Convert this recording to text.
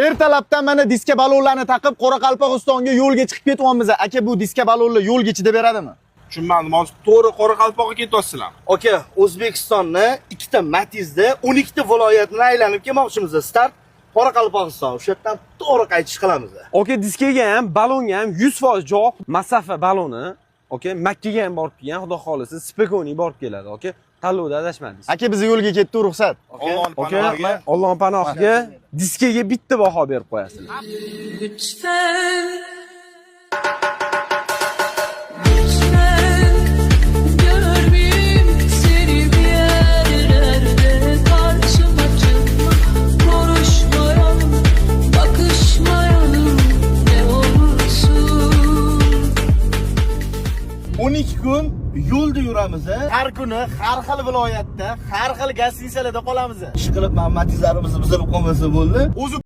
Ertalabdan mana diska balonlarni taqib Qoraqalpog'istonga yo'lga chiqib ketyapmiz. Aka, bu diska balonlar yo'lga chidab beradimi? Tushunmadim. Hozir to'g'ri Qoraqalpoqqa ketyapsizlar. Aka, O'zbekistonni ikkita Matizda 12 ta viloyatni aylanib kelmoqchimiz. Start Qoraqalpog'iston. O'sha yerdan to'g'ri qaytish qilamiz. Okey, diskaga ham, balonga ham 100% javob masofa baloni. Okey, Makkaga ham borib kelgan, xudo xolisa, Spekoni borib keladi. Okey, tanlovda adashmadingiz. Aka, biz yo'lga ketdik, ruxsat. Allohning Okey, panohiga. Allohning panohiga diskaga bitta baho berib qo'yasizlar. Lütfen, lütfen görmeyeyim seni bir yerlerde karşıma çıkma, konuşmayalım, bakışmayalım ne olursun. 12 kun yo'lda yuramiz. Har kuni har xil viloyatda, har xil gostinsiyada qolamiz. Ishqilib Matizlarimizni buzilib qolmasa bo'ldi. O'zi